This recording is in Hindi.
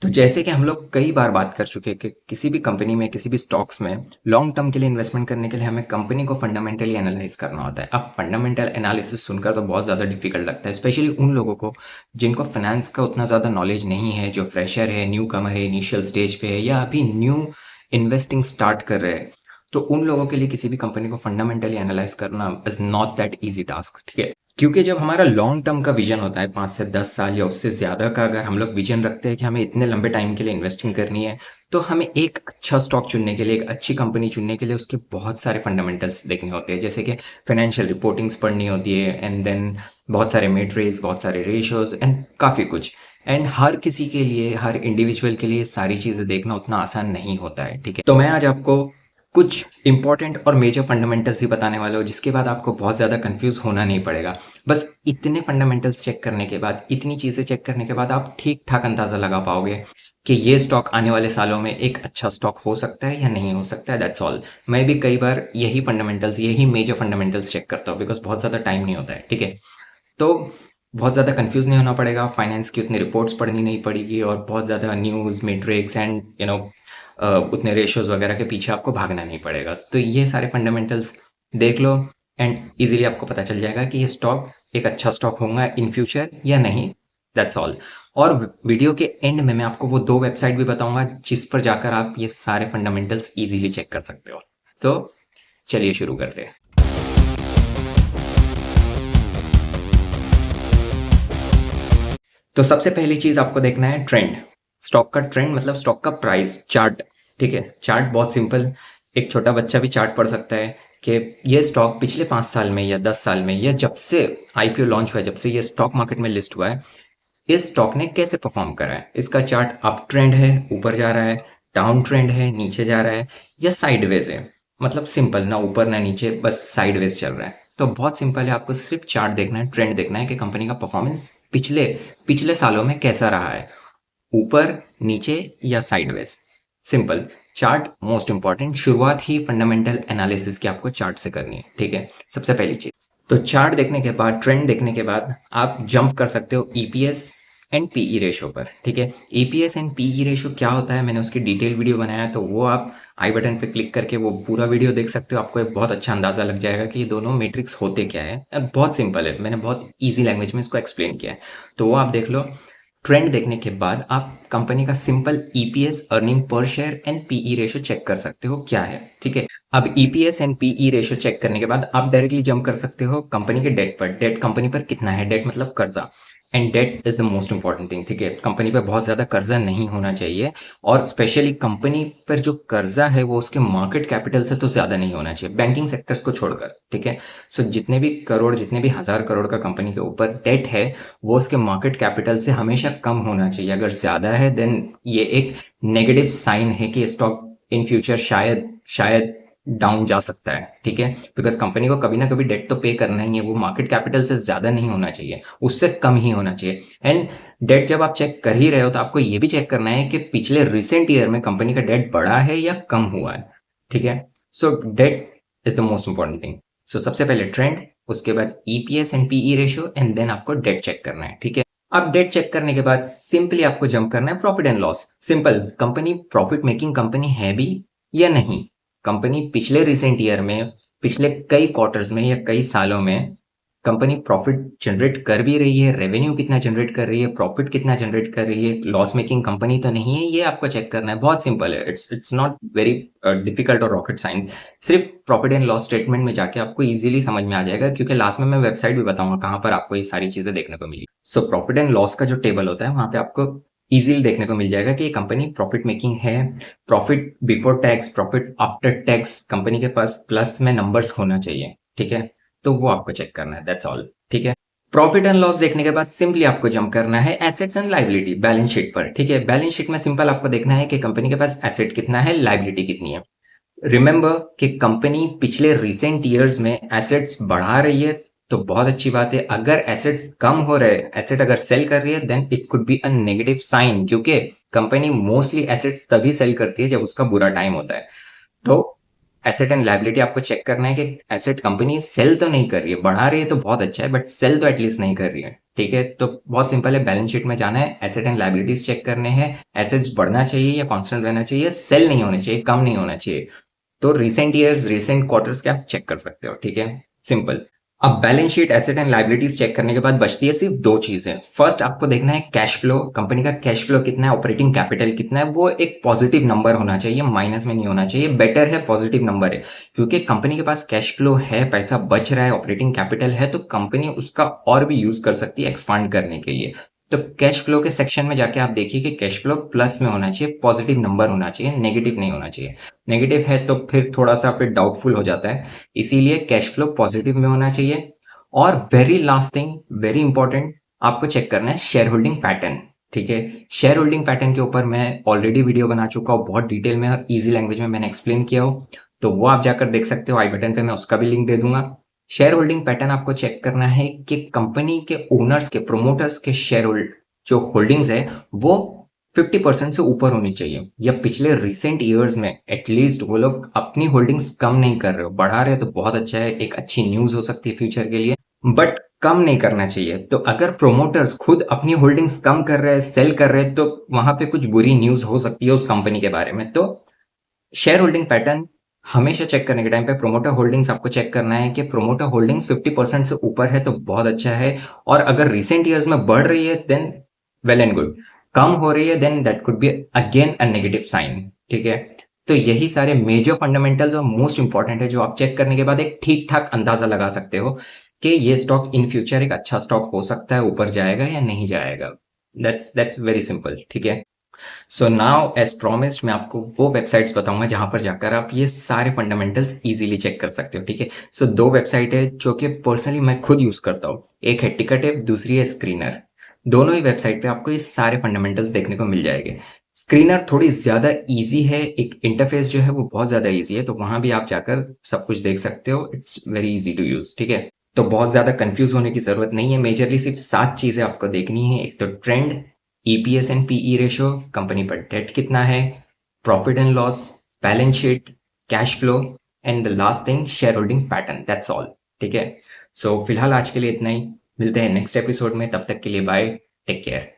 तो जैसे कि हम लोग कई बार बात कर चुके हैं कि किसी भी कंपनी में, किसी भी स्टॉक्स में लॉन्ग टर्म के लिए इन्वेस्टमेंट करने के लिए हमें कंपनी को फंडामेंटली एनालाइज करना होता है। अब फंडामेंटल एनालिसिस सुनकर तो बहुत ज़्यादा डिफिकल्ट लगता है, स्पेशली उन लोगों को जिनको फाइनेंस का उतना ज़्यादा नॉलेज नहीं है, जो फ्रेशर है, न्यू कमर है, इनिशियल स्टेज पे है या अभी न्यू इन्वेस्टिंग स्टार्ट कर रहे हैं। तो उन लोगों के लिए किसी भी कंपनी को फंडामेंटली एनालाइज करना is not that easy task, ठीक है। क्योंकि जब हमारा लॉन्ग टर्म का विजन होता है 5 से 10 साल या उससे ज़्यादा का, अगर हम लोग विजन रखते हैं कि हमें इतने लंबे टाइम के लिए इन्वेस्टिंग करनी है, तो हमें एक अच्छा स्टॉक चुनने के लिए, एक अच्छी कंपनी चुनने के लिए उसके बहुत सारे फंडामेंटल्स देखने होते हैं। जैसे कि फाइनेंशियल रिपोर्टिंग्स पढ़नी होती है, एंड देन बहुत सारे मेट्रिक्स, बहुत सारे रेशियोज एंड काफ़ी कुछ। एंड हर किसी के लिए, हर इंडिविजुअल के लिए सारी चीज़ें देखना उतना आसान नहीं होता है, ठीक है। तो मैं आज आपको कुछ इंपॉर्टेंट और मेजर फंडामेंटल्स ही बताने वाला हूँ, जिसके बाद आपको बहुत ज़्यादा कंफ्यूज होना नहीं पड़ेगा। बस इतने फंडामेंटल्स चेक करने के बाद, इतनी चीज़ें चेक करने के बाद आप ठीक ठाक अंदाज़ा लगा पाओगे कि ये स्टॉक आने वाले सालों में एक अच्छा स्टॉक हो सकता है या नहीं हो सकता है। That's all. मैं भी कई बार यही फंडामेंटल्स, यही मेजर फंडामेंटल्स चेक करता हूँ, बिकॉज बहुत ज़्यादा टाइम नहीं होता है, ठीक है। तो बहुत ज़्यादा कंफ्यूज नहीं होना पड़ेगा, फाइनेंस की उतनी रिपोर्ट्स पढ़नी नहीं पड़ेगी और बहुत ज़्यादा न्यूज़, मैट्रिक्स एंड उतने रेशियोज वगैरह के पीछे आपको भागना नहीं पड़ेगा। तो ये सारे फंडामेंटल्स देख लो एंड इजीली आपको पता चल जाएगा कि ये स्टॉक एक अच्छा स्टॉक होगा इन फ्यूचर या नहीं। That's all. और वीडियो के एंड में मैं आपको वो 2 वेबसाइट भी बताऊंगा जिस पर जाकर आप ये सारे फंडामेंटल्स इजीली चेक कर सकते हो। सो चलिए शुरू करते हैं। तो सबसे पहली चीज आपको देखना है ट्रेंड। स्टॉक का ट्रेंड मतलब स्टॉक का प्राइस चार्ट, ठीक है। चार्ट बहुत सिंपल, एक छोटा बच्चा भी चार्ट पढ़ सकता है कि ये स्टॉक पिछले 5 साल में या 10 साल में या जब से आईपीओ लॉन्च हुआ है, जब से ये स्टॉक मार्केट में लिस्ट हुआ है, इस स्टॉक ने कैसे परफॉर्म करा है। इसका चार्ट अप ट्रेंड है, ऊपर जा रहा है, डाउन ट्रेंड है, नीचे जा रहा है, या साइडवेज है। मतलब सिंपल, ना ऊपर ना नीचे, बस साइडवेज चल रहा है। तो बहुत सिंपल है, आपको सिर्फ चार्ट देखना है, ट्रेंड देखना है कि कंपनी का परफॉर्मेंस पिछले पिछले सालों में कैसा रहा है, ऊपर, नीचे या sideways. Simple. Chart most important. शुरुआत ही फंडामेंटल एनालिसिस की आपको चार्ट से करनी है, ठीक है। सबसे पहली चीज, तो चार्ट देखने के बाद, ट्रेंड देखने के बाद आप जंप कर सकते हो ईपीएस एंड पीई रेशो पर, ठीक है। ईपीएस एंड पीई रेशो क्या होता है, मैंने उसकी डिटेल वीडियो बनाया है, तो वो आप आई बटन पे क्लिक करके वो पूरा वीडियो देख सकते हो। आपको एक बहुत अच्छा अंदाजा लग जाएगा कि ये दोनों मैट्रिक्स होते क्या है। अब बहुत सिंपल है, मैंने बहुत ईजी लैंग्वेज में इसको एक्सप्लेन किया है, तो वो आप देख लो। ट्रेंड देखने के बाद आप कंपनी का सिंपल ईपीएस, अर्निंग पर share and PE ratio check कर सकते हो क्या है, ठीक है। अब EPS and PE ratio check करने के बाद आप डायरेक्टली जंप कर सकते हो कंपनी के डेट पर। डेट कंपनी पर कितना है, डेट मतलब कर्जा। And debt is the most important thing, ठीक है। कंपनी पर बहुत ज्यादा कर्जा नहीं होना चाहिए, और स्पेशली कंपनी पर जो कर्जा है वो उसके मार्केट कैपिटल से तो ज्यादा नहीं होना चाहिए, बैंकिंग सेक्टर्स को छोड़कर, ठीक है। सो जितने भी करोड़, जितने भी 1000 करोड़ का कंपनी के ऊपर डेट है, वो उसके मार्केट कैपिटल से हमेशा कम होना चाहिए। अगर ज्यादा है देन ये एक नेगेटिव साइन है कि स्टॉक इन फ्यूचर शायद शायद डाउन जा सकता है, ठीक है। बिकॉज कंपनी को कभी ना कभी डेट तो पे करना ही है, वो मार्केट कैपिटल से ज्यादा नहीं होना चाहिए, उससे कम ही होना चाहिए। एंड डेट जब आप चेक कर ही रहे हो तो आपको ये भी चेक करना है कि पिछले रिसेंट ईयर में कंपनी का डेट बढ़ा है या कम हुआ है, ठीक है। So debt is the most important thing. So सबसे पहले ट्रेंड, उसके बाद EPS and PE ratio, and then आपको डेट चेक करना है, ठीक है। अब डेट चेक करने के बाद सिंपली आपको जंप करना है profit and loss. Simple, company profit making company है भी या नहीं। कंपनी पिछले रिसेंट ईयर में, पिछले कई क्वार्टर्स में या कई सालों में कंपनी प्रॉफिट जनरेट कर भी रही है, रेवेन्यू कितना जनरेट कर रही है, प्रॉफिट कितना जनरेट कर रही है, लॉस मेकिंग कंपनी तो नहीं है। ये आपको चेक करना है, बहुत सिंपल है, इट्स नॉट वेरी डिफिकल्ट और रॉकेट साइंस। सिर्फ प्रॉफिट एंड लॉस स्टेटमेंट में जाके आपको इजीली समझ में आ जाएगा, क्योंकि लास्ट में मैं वेबसाइट भी बताऊंगा कहाँ पर आपको ये सारी चीजें देखने को मिली। सो प्रॉफिट एंड लॉस का जो टेबल होता है, वहां पे आपको इजीली देखने को मिल जाएगा कि ये कंपनी प्रॉफिट मेकिंग है, profit before tax, profit after tax company के पास प्लस में नंबर्स होना चाहिए, ठीक है। तो वो आपको चेक करना है, दैट्स ऑल, ठीक है। प्रॉफिट एंड लॉस देखने के बाद सिंपली आपको जंप करना है assets and liability, balance sheet पर, ठीक है। बैलेंस शीट में सिंपल आपको देखना है कि कंपनी के पास एसेट कितना है, लाइबिलिटी कितनी है। रिमेंबर कि कंपनी पिछले रिसेंट ईयर्स में एसेट्स बढ़ा रही है, तो बहुत अच्छी बात है। अगर एसेट्स कम हो रहे हैं, एसेट अगर सेल कर रही है, then it could be a negative sign, क्योंकि कंपनी मोस्टली एसेट्स तभी सेल करती है जब उसका बुरा टाइम होता है। तो एसेट एंड लायबिलिटी आपको चेक करना है कि एसेट कंपनी सेल तो नहीं कर रही है, बढ़ा रही है तो बहुत अच्छा है, बट सेल तो एटलीस्ट नहीं कर रही है, ठीक है, तो बहुत सिंपल है, बैलेंस शीट में जाना है, एसेट एंड लायबिलिटीज चेक करने हैं, एसेट्स बढ़ना चाहिए या कांस्टेंट रहना चाहिए, सेल नहीं होने चाहिए, कम नहीं होना चाहिए। तो रिसेंट ईयर्स, रिसेंट क्वार्टर्स के आप चेक कर सकते हो, ठीक है, सिंपल। अब balance sheet, asset and liabilities check करने के बाद बचती है सिर्फ दो चीजें। फर्स्ट आपको देखना है कैश फ्लो, कंपनी का कैश फ्लो कितना है, ऑपरेटिंग कैपिटल कितना है, वो एक पॉजिटिव नंबर होना चाहिए, माइनस में नहीं होना चाहिए। बेटर है पॉजिटिव नंबर है, क्योंकि कंपनी के पास कैश फ्लो है, पैसा बच रहा है, ऑपरेटिंग कैपिटल है, तो कंपनी उसका और भी यूज कर सकती है एक्सपांड करने के लिए। तो कैश फ्लो के सेक्शन में जाके आप देखिए कि कैश फ्लो प्लस में होना चाहिए, पॉजिटिव नंबर होना चाहिए, नेगेटिव नहीं होना चाहिए। नेगेटिव है तो फिर थोड़ा सा फिर डाउटफुल हो जाता है, इसीलिए कैश फ्लो पॉजिटिव में होना चाहिए। और very last thing, very important, आपको चेक करना है शेयर होल्डिंग पैटर्न, ठीक है। शेयर होल्डिंग पैटर्न के ऊपर मैं ऑलरेडी वीडियो बना चुका हूँ, बहुत डिटेल में और इजी लैंग्वेज में मैंने एक्सप्लेन किया हो, तो वो आप जाकर देख सकते हो, आई बटन पे मैं उसका भी लिंक दे दूंगा। शेयर होल्डिंग पैटर्न आपको चेक करना है कि कंपनी के ओनर्स के, प्रोमोटर्स के शेयर होल्ड जो होल्डिंग्स है वो 50% से ऊपर होनी चाहिए, या पिछले रिसेंट ईयर्स में एटलीस्ट वो लोग अपनी होल्डिंग्स कम नहीं कर रहे हो, बढ़ा रहे हो तो बहुत अच्छा है, एक अच्छी न्यूज हो सकती है फ्यूचर के लिए, बट कम नहीं करना चाहिए। तो अगर प्रोमोटर्स खुद अपनी होल्डिंग्स कम कर रहे हैं, सेल कर रहे हैं, तो वहां पे कुछ बुरी न्यूज हो सकती है उस कंपनी के बारे में। तो शेयर होल्डिंग पैटर्न हमेशा चेक करने के टाइम पे प्रोमोटर होल्डिंग्स आपको चेक करना है कि प्रोमोटर होल्डिंग्स 50% से ऊपर है तो बहुत अच्छा है, और अगर रिसेंट ईयर्स में बढ़ रही है देन वेल एंड गुड, कम हो रही है then that could be again a negative sign, ठीक है। तो यही सारे मेजर फंडामेंटल्स और मोस्ट इंपॉर्टेंट है जो आप चेक करने के बाद एक ठीक ठाक अंदाजा लगा सकते हो कि ये स्टॉक इन फ्यूचर एक अच्छा स्टॉक हो सकता है, ऊपर जाएगा या नहीं जाएगा। दैट्स वेरी सिंपल, ठीक है। सो नाउ एज प्रॉमिस्ड मैं आपको वो वेबसाइट्स बताऊंगा जहां पर जाकर आप ये सारे फंडामेंटल्स इजीली चेक कर सकते हो, ठीक है। सो दो वेबसाइट है जो कि पर्सनली मैं खुद यूज करता हूँ, एक है टिकरटेप, दूसरी है स्क्रीनर। दोनों ही वेबसाइट पे आपको ये सारे फंडामेंटल्स देखने को मिल जाएंगे। स्क्रीनर थोड़ी ज्यादा इजी है, एक इंटरफेस जो है वो बहुत ज्यादा इजी है, तो वहां भी आप जाकर सब कुछ देख सकते हो, it's very easy to use, ठीक है। तो बहुत ज्यादा कंफ्यूज होने की जरूरत नहीं है, मेजरली सिर्फ 7 चीजें आपको देखनी है। एक तो trend, EPS and PE ratio, company पर डेट कितना है, profit and loss, balance sheet, cash flow, and the last thing share holding pattern, that's all, ठीक है। सो फिलहाल आज के लिए इतना ही, मिलते हैं नेक्स्ट एपिसोड में, तब तक के लिए बाय, टेक केयर।